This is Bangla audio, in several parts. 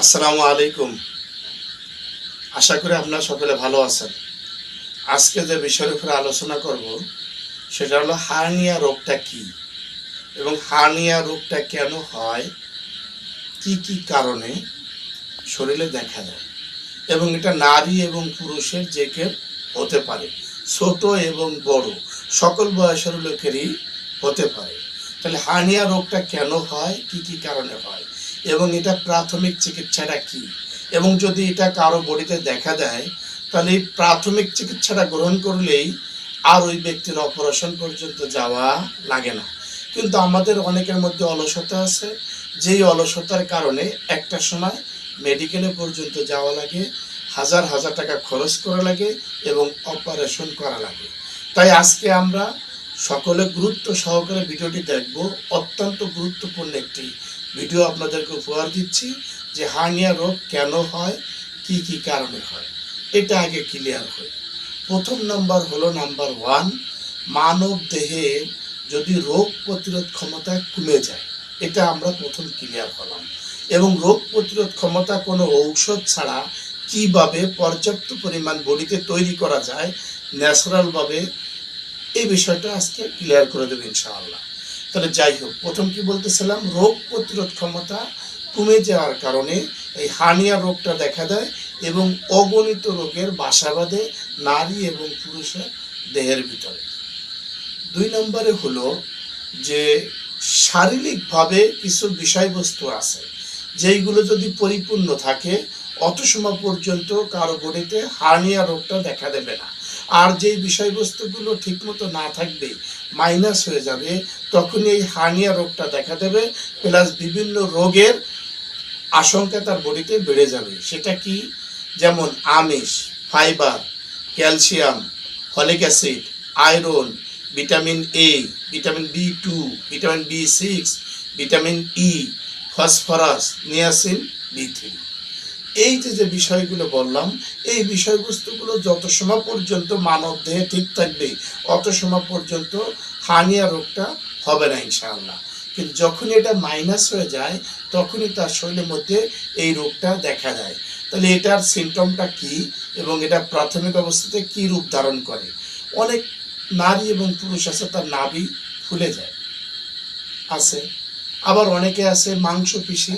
আসসালামু আলাইকুম। আশা করি আপনারা সকলে ভালো আছেন। আজকে যে বিষয়ের উপরে আলোচনা করব সেটা হলো হার্নিয়া রোগটা কি এবং হার্নিয়া রোগটা কেন হয়, কি কি কারণে শরীরে দেখা যায় এবং এটা নারী এবং পুরুষের যে কেউ হতে পারে, ছোট এবং বড় সকল বয়সের লোকেরই হতে পারে। তাহলে হার্নিয়া রোগটা কেন হয়, কি কি কারণে হয় এবং এটা প্রাথমিক চিকিৎসাটা কি, এবং যদি এটা কারো বডিতে দেখা দেয় তাহলে এই প্রাথমিক চিকিৎসাটা গ্রহণ করলেই আর ওই ব্যক্তির অপারেশন পর্যন্ত যাওয়া লাগে না। কিন্তু আমাদের অনেকের মধ্যে অলসতা আছে, যেই অলসতার কারণে একটা সময় মেডিকেলে পর্যন্ত যাওয়া লাগে, হাজার হাজার টাকা খরচ করা লাগে এবং অপারেশন করা লাগে। তাই আজকে আমরা সকলে গুরুত্ব সহকারে ভিডিওটি দেখব। অত্যন্ত গুরুত্বপূর্ণ একটি ভিডিও আপনাদেরকে উপহার দিচ্ছি যে হার্নিয়া রোগ কেন হয়, কি কি কারণে হয়, এটা আগে ক্লিয়ার হয়। প্রথম নাম্বার হলো নাম্বার 1, মানব দেহের যদি রোগ প্রতিরোধ ক্ষমতা কমে যায়, এটা আমরা প্রথম ক্লিয়ার হলাম। এবং রোগ প্রতিরোধ ক্ষমতা কোনো ঔষধ ছাড়া কিভাবে পর্যাপ্ত পরিমাণ বডিতে তৈরি করা যায় ন্যাচারালভাবে, এই বিষয়টা আজকে ক্লিয়ার করে দেবে ইনশাআল্লাহ। তাহলে যাই হোক, প্রথম কি বলতেছিলাম, রোগ প্রতিরোধ ক্ষমতা কমে যাওয়ার কারণে এই হার্নিয়া রোগটা দেখা দেয় এবং অগণিত রোগের বাসা বাঁধে নারী এবং পুরুষের দেহের ভিতরে। 2 নম্বরে হলো যে শারীরিকভাবে কিছু বিষয়বস্তু আছে যেইগুলো যদি পরিপূর্ণ থাকে অত সময় পর্যন্ত কারো বডিতে হার্নিয়া রোগটা দেখা দেবে না। আর যেই বিষয়বস্তুগুলো ঠিকমতো না থাকবে, মাইনাস হয়ে যাবে, তখনই এই হার্নিয়া রোগটা দেখা দেবে, প্লাস বিভিন্ন রোগের আশঙ্কা তার বডিতে বেড়ে যাবে। সেটা কি? যেমন আমিষ, fibre, calcium, folic acid, iron, vitamin A, vitamin বি2, ভিটামিন বি6, ভিটামিন ই, ফসফরাস, নিয়াসিন, বি3। এই যে বিষয়গুলো বললাম, এই বিষয়বস্তুগুলো যত সময় পর্যন্ত মানব দেহে ঠিক থাকবে অত সময় পর্যন্ত হার্নিয়া রোগটা হবে না ইনশাআল্লাহ। কিন্তু যখনই এটা মাইনাস হয়ে যায় তখনই তার শরীরের মধ্যে এই রোগটা দেখা যায়। তাহলে এটার সিমটমটা কি এবং এটা প্রাথমিক অবস্থাতে কি রূপ ধারণ করে? অনেক নারী এবং পুরুষ আছে তার নাভি ফুলে যায়, আছে। আবার অনেকে আছে মাংসপেশি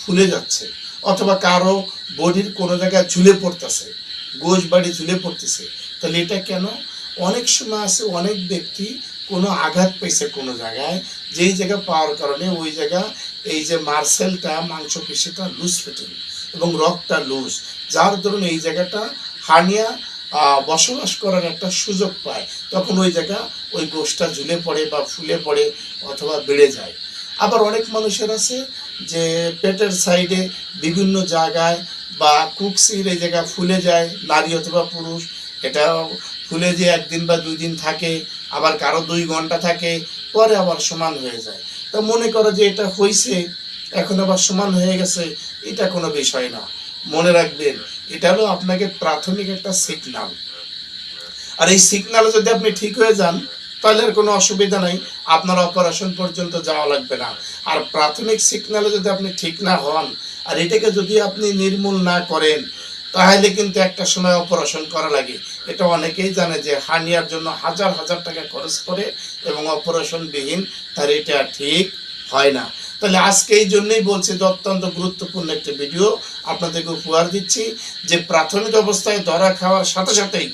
ফুলে যাচ্ছে, অথবা কারো বডির কোনো জায়গায় ঝুলে পড়তেছে, গোশ বাড়ি ঝুলে পড়তেছে। তাহলে এটা কেন? অনেক সময় আছে অনেক ব্যক্তি কোনো আঘাত পেয়েছে কোনো জায়গায়, যেই জায়গা পাওয়ার কারণে ওই জায়গা এই যে মার্সেলটা, মাংসপেশিটা লুজ ফিটিং এবং রক্তটা লুজ, যার ধরুন এই জায়গাটা হার্নিয়া বসবাস করার একটা সুযোগ পায়, তখন ওই জায়গা ওই গোশটা ঝুলে পড়ে বা ফুলে পড়ে অথবা বেড়ে যায়। আবার অনেক মানুষের আছে যে পেটের সাইডে বিভিন্ন জায়গায় বা কুকসির এই জায়গা ফুলে যায়, নারী অথবা পুরুষ। এটা ফুলে যে 1 দিন বা 2 দিন থাকে, আবার কারো 2 ঘন্টা থাকে, পরে আবার সমান হয়ে যায়। তা মনে করো যে এটা হয়েছে, এখন আবার সমান হয়ে গেছে, এটা কোনো বিষয় না। মনে রাখবেন, এটা হলো আপনাকে প্রাথমিক একটা সিগনাল। আর এই সিগনালে যদি আপনি ঠিক হয়ে যান তাহলে আর কোনো অসুবিধা নাই, আপনার অপারেশন পর্যন্ত যাওয়া লাগবে না। আর প্রাথমিক সিগনালে যদি আপনি ঠিক না হন আর এটাকে যদি আপনি নির্মূল না করেন তাহলে কিন্তু একটা সময় অপারেশন করা লাগে। এটা অনেকেই জানে যে হার্নিয়ার জন্য হাজার হাজার টাকা খরচ করে এবং অপারেশনবিহীন তার এটা ঠিক হয় না। তাহলে আজকে এই জন্যই বলছি যে অত্যন্ত গুরুত্বপূর্ণ একটি ভিডিও আপনাদেরকে উপহার দিচ্ছি, যে প্রাথমিক অবস্থায় ধরা খাওয়ার সাথে সাথেই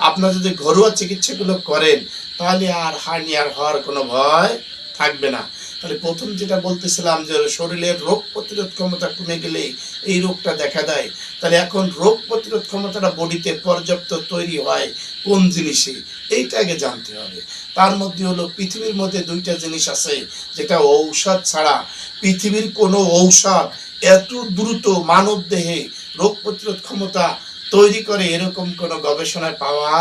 আপনারা যদি ঘরোয়া চিকিৎসাগুলো করেন তাহলে আর হার্নিয়ার হওয়ার কোনো ভয় থাকবে না। তাহলে প্রথম যেটা বলতেছিলাম যে শরীরের রোগ প্রতিরোধ ক্ষমতা কমে গেলে এই রোগটা দেখা দেয়। তাহলে এখন রোগ প্রতিরোধ ক্ষমতাটা বডিতে পর্যাপ্ত তৈরি হয় কোন জিনিসে, এইটা আগে জানতে হবে। তার মধ্যে হলো পৃথিবীর মধ্যে 2টা জিনিস আছে যেটা ঔষধ ছাড়া, পৃথিবীর কোনো ঔষধ এত দ্রুত মানব দেহে রোগ প্রতিরোধ ক্ষমতা তৈরি করে এরকম কোনো গবেষণায় পাওয়া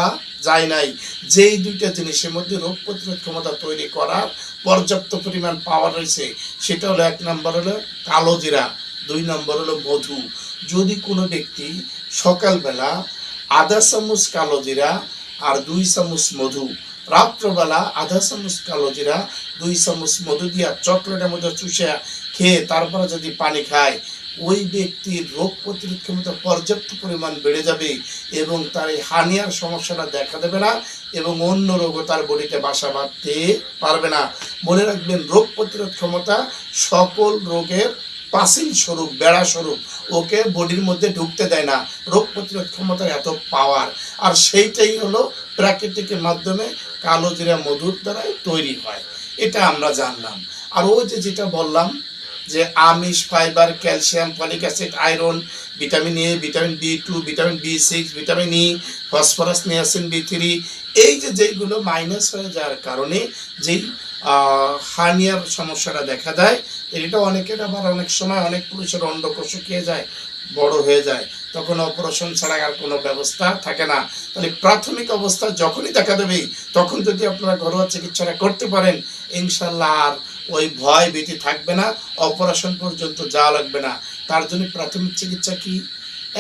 যায় নাই। যেই 2টা জিনিসের মধ্যে রোগ প্রতিরোধ ক্ষমতা তৈরি করার পর্যাপ্ত পরিমাণ পাওয়া রয়েছে সেটা হলো 1 নম্বর হলো কালো জিরা, 2 নম্বর হলো মধু। যদি কোনো ব্যক্তি সকালবেলা 1/2 চামচ কালো জিরা আর 2 চামচ মধু রাত্রবেলা আধা চামচ কালো জিরা 2 চামচ মধু দিয়া চকলেটের মধ্যে চুষে খেয়ে তারপরে যদি পানি খায়, ওই ব্যক্তির রোগ প্রতিরোধ ক্ষমতা পর্যাপ্ত পরিমাণ বেড়ে যাবে এবং তার এই হার্নিয়ার সমস্যাটা দেখা দেবে না এবং অন্য রোগও তার বডিতে বাসা বাঁধতে পারবে না। মনে রাখবেন, রোগ প্রতিরোধ ক্ষমতা সকল রোগের পাসিল স্বরূপ, বেড়া স্বরূপ, ওকে বডির মধ্যে ঢুকতে দেয় না। রোগ প্রতিরোধ ক্ষমতার এত পাওয়ার, আর সেইটাই হলো প্রাকৃতিকের মাধ্যমে কালো জিরা মধুর দ্বারাই তৈরি হয়। এটা আমরা জানলাম। আর ও যেটা বললাম যে আমিষ, fibre, calcium, folic acid, iron, vitamin A, vitamin B2, vitamin B6, vitamin E, phosphorus, niacin, B3, এই যেইগুলো মাইনাস হয়ে যাওয়ার কারণে যেই হার্নিয়ার সমস্যাটা দেখা দেয়, এটা অনেকের আবার অনেক সময় অনেক পুরুষের অন্ডকোষ শুকিয়ে যায়, বড় হয়ে যায়, তখন অপারেশন ছাড়া আর কোনো ব্যবস্থা থাকে না। তাহলে প্রাথমিক অবস্থা যখনই দেখা দেবে, তখন যদি আপনারা ঘরোয়া চিকিৎসাটা করতে পারেন, ইনশাল্লাহ আর ওই ভয় ভীতি থাকবে না, অপারেশন পর্যন্ত যাওয়া লাগবে না। তার জন্য প্রাথমিক চিকিৎসা কি?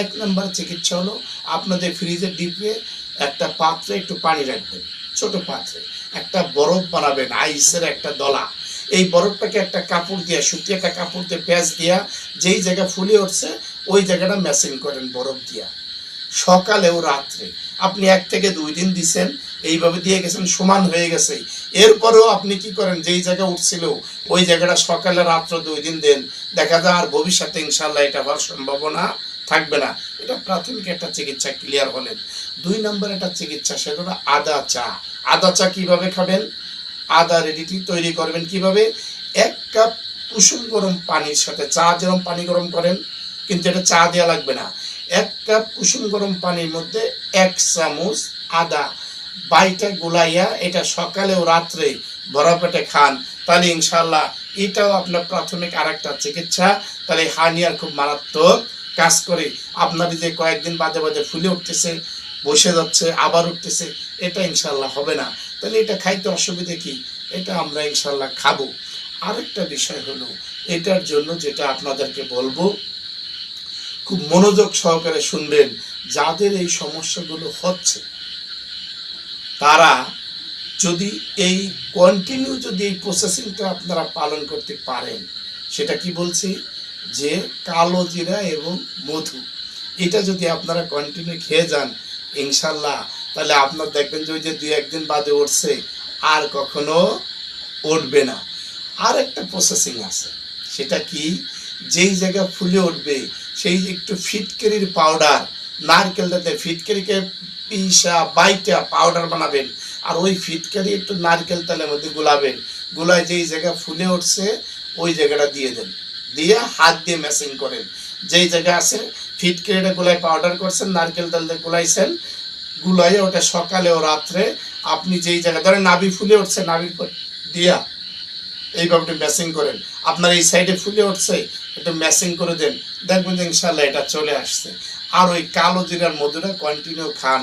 1 নম্বর চিকিৎসা হলো আপনাদের ফ্রিজের ডিপে একটা পাত্রে একটু পানি রাখবেন, ছোট পাত্রে একটা বরফ বানাবেন, আইসের একটা দলা। এই বরফটাকে একটা কাপড় দিয়ে, সুতি একটা কাপড় দিয়ে প্যাঁচ দিয়া যেই জায়গা ফুলে উঠছে ওই জায়গাটা ম্যাসিং করেন বরফ দিয়া। সকালেও রাত্রে আপনি 1 থেকে 2 দিন দিছেন, এইভাবে দিয়ে গেছেন, সমান হয়ে গেছে। এরপরেও আপনি কি করেন, যেই জায়গা উঠছিল ওই জায়গাটা সকালে রাত্র 2 দিন দেন, দেখা যায় আর ভবিষ্যতে ইনশাল্লাহ এটা হওয়ার সম্ভাবনা থাকবে না। এটা প্রাথমিক একটা চিকিৎসা, ক্লিয়ার হলেন। 2 নম্বর একটা চিকিৎসা, সেটা হলো আদা চা। আদা চা কিভাবে খাবেন? আদা রেডিটি তৈরি করবেন কিভাবে? 1 কাপ কুসুম গরম পানির সাথে, চা যেরকম পানি গরম করেন, কিন্তু এটা চা দেওয়া লাগবে না, 1 কাপ কুসুম গরম পানির মধ্যে 1 চামচ আদা বাইটা গুলাইয়া এটা সকালে ও রাত্রে ভরা পেটে খান, তাহলে ইনশাল্লাহ এটাও আপনার প্রাথমিক আরেকটা চিকিৎসা। তাহলে হার্নিয়ার খুব মারাত্মক কাজ করে। আপনার যে কয়েকদিন বাদে বাদে ফুলে উঠতেছে, বসে যাচ্ছে, আবার উঠতেছে, এটা ইনশাল্লাহ হবে না। তাহলে এটা খাইতে অসুবিধে কি? এটা আমরা ইনশাল্লাহ খাবো। আরেকটা বিষয় হলো, এটার জন্য যেটা আপনাদেরকে বলবো, খুব মনোযোগ সহকারে শুনবেন, যাদের এই সমস্যাগুলো হচ্ছে তারা যদি এই কন্টিনিউ যদি এই প্রসেসিংটা আপনারা পালন করতে পারেন, সেটা কি বলছি, যে কালো জিরা এবং মধু, এটা যদি আপনারা কন্টিনিউ খেয়ে যান ইনশাল্লাহ, তাহলে আপনার দেখবেন যে ওই যে 2-1 দিন বাদে উঠছে, আর কখনো উঠবে না। আর একটা প্রসেসিং আছে, সেটা কি, যেই জায়গা ফুলে উঠবে সেই একটু ফিটকিরির পাউডার, নারকেলটাতে ফিটকিরিকে পিসা বাইটা পাউডার বানাবেন, আর ওই ফিটকারি একটু নারকেল তেলের মধ্যে গুলাবেন, গুলায় যেই জায়গা ফুলে উঠছে ওই জায়গাটা দিয়ে দেন, দিয়ে হাত দিয়ে ম্যাসিং করেন। যেই জায়গা আছে ফিটকারিটা গুলাই পাউডার করছেন, নারকেল তেল দিয়ে গুলাইছেন, গুলাইয়ে ওটা সকালে ও রাত্রে আপনি যেই জায়গা ধরেন নাভি ফুলে উঠছে, নাভির দিয়া এইভাবে একটু ম্যাসিং করেন। আপনার এই সাইডে ফুলে উঠছে, একটু ম্যাসিং করে দেন, দেখবেন যে ইনশাল্লাহ এটা চলে আসছে। আর ওই কালো জিরার মধুটা কন্টিনিউ খান,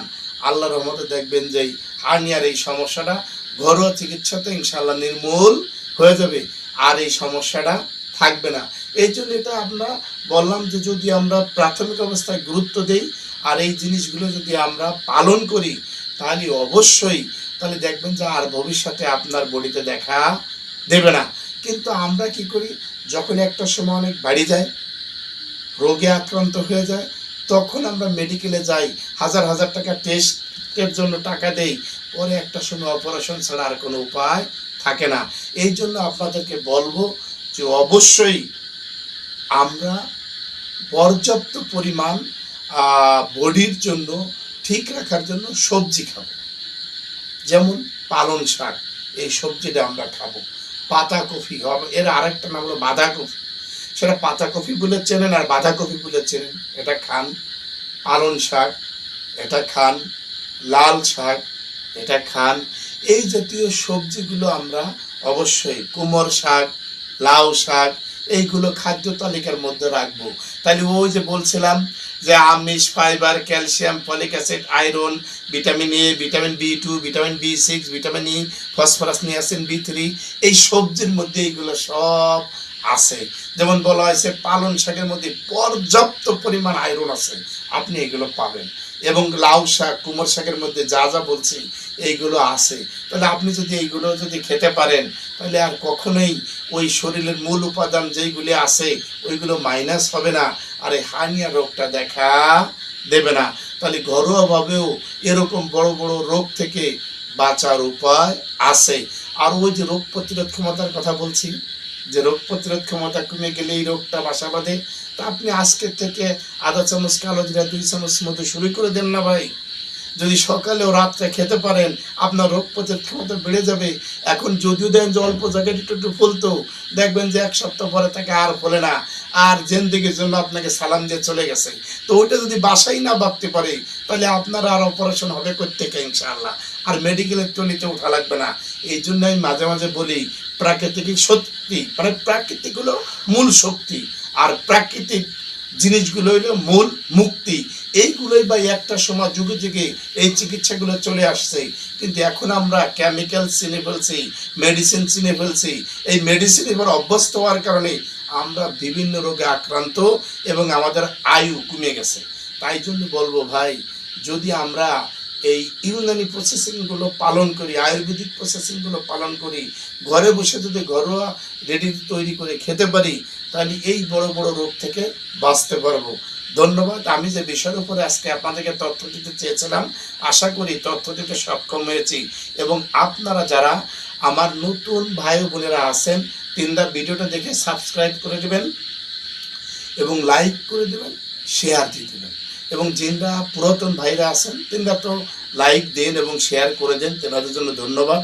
আল্লাহর রহমতে দেখবেন যে হার্নিয়ার এই সমস্যাটা ঘরোয়া চিকিৎসাতে ইনশাল্লাহ নির্মূল হয়ে যাবে, আর এই সমস্যাটা থাকবে না। এই জন্য এটা আমরা বললাম যে যদি আমরা প্রাথমিক অবস্থায় গুরুত্ব দেই আর এই জিনিসগুলো যদি আমরা পালন করি, তাহলে অবশ্যই তাহলে দেখবেন যে আর ভবিষ্যতে আপনার বডিতে দেখা দেবে না। কিন্তু আমরা কি করি, যখন একটা সময় অনেক বাড়ি যায়, রোগে আক্রান্ত হয়ে যায়, তখন আমরা মেডিকেলে যাই, হাজার হাজার টাকা টেস্টের জন্য টাকা দেই, পরে একটা সময় অপারেশন ছাড়া আর কোনো উপায় থাকে না। এই জন্য আপনাদেরকে বলবো যে অবশ্যই আমরা পর্যাপ্ত পরিমাণ বডির জন্য ঠিক রাখার জন্য সবজি খাবো, যেমন পালং শাক, এই সবজিটা আমরা খাবো। পাতাকপি, এর আরেকটা নাম হলো বাঁধাকপি, সেটা পাতাকপি বলে চেনেন আর বাঁধাকপি বলে চেনেন, এটা খান। পালং শাক এটা খান, লাল শাক এটা খান। এই জাতীয় সবজিগুলো আমরা অবশ্যই, কুমড় শাক, লাউ শাক, এইগুলো খাদ্য তালিকার মধ্যে রাখবো। তাহলে ওই যে বলছিলাম যে আমিষ, fibre, calcium, folic acid, iron, vitamin A, vitamin B2, vitamin B6, vitamin E, phosphorus, niacin, B3, এই সবজির মধ্যে এইগুলো সব আছে। যেমন বলা হয়েছে পালং শাকের মধ্যে পর্যাপ্ত পরিমাণ আয়রন আছে, আপনি এগুলো পাবেন। এবং লাউ শাক কুমড় শাকের মধ্যে যা যা বলছি এইগুলো আছে। তাহলে আপনি যদি এইগুলো যদি খেতে পারেন তাহলে আর কখনোই ওই শরীরের মূল উপাদান যেইগুলি আছে ওইগুলো মাইনাস হবে না, আর এই হার্নিয়া রোগটা দেখা দেবে না। তাহলে ঘরোয়াভাবেও এরকম বড় বড় রোগ থেকে বাঁচার উপায় আছে। আর ওই যে রোগ প্রতিরোধ ক্ষমতার কথা বলছি, যে রোগ প্রতিরোধ ক্ষমতা কমে গেলে এই রোগটা বাসা বাঁধে, তা আপনি আজকের থেকে আধা চামচ কালো জিরা 2 চামচ মতো শুরু করে দেন না ভাই। যদি সকালে ও রাত্রে খেতে পারেন আপনার রোগ প্রতিরোধ ক্ষমতা বেড়ে যাবে। এখন যদিও দেন যে অল্প জায়গায় একটু একটু ফুলতো, দেখবেন যে 1 সপ্তাহ পরে তাকে আর ফলে না, আর জিন্দেগির জন্য আপনাকে সালাম দিয়ে চলে গেছে। তো ওইটা যদি বাসাই না ভাবতে পারে তাহলে আপনার আর অপারেশন হবে কোত্থেকে ইনশাআল্লাহ, আর মেডিকেলের ট্রলিতে ওঠা লাগবে না। এই জন্য আমি মাঝে মাঝে বলি প্রাকৃতিক শক্তি, মানে প্রাকৃতিক হলো মূল শক্তি, আর প্রাকৃতিক জিনিসগুলো হলো মূল মুক্তি। এইগুলোই বা একটা সময় যুগে যুগে এই চিকিৎসাগুলো চলে আসছে, কিন্তু এখন আমরা কেমিক্যাল চিনে ফেলছি, মেডিসিন চিনে ফেলছি। এই মেডিসিন এবার অভ্যস্ত হওয়ার কারণে আমরা বিভিন্ন রোগে আক্রান্ত এবং আমাদের আয়ু কমে গেছে। তাই জন্য বলবো ভাই, যদি আমরা এই ইউনানি প্রসেসিংগুলো পালন করি, আয়ুর্বেদিক প্রসেসিংগুলো পালন করি, ঘরে বসে যদি ঘরোয়া রেডি তৈরি করে খেতে পারি তাহলে এই বড় বড় রোগ থেকে বাঁচতে পারবো। ধন্যবাদ। আমি যে বিষয়ের উপরে আজকে আপনাদেরকে তথ্য দিতে চেয়েছিলাম, আশা করি তথ্য দিতে সক্ষম হয়েছি। এবং আপনারা যারা আমার নতুন ভাই বোনেরা আছেন তিনটা ভিডিওটা দেখে সাবস্ক্রাইব করে দেবেন এবং লাইক করে দেবেন, শেয়ার দিয়ে দেবেন। এবং যিনরা পুরাতন ভাইরা আছেন তিনরা তো লাইক দেন এবং শেয়ার করে দেন, তেনাদের জন্য ধন্যবাদ।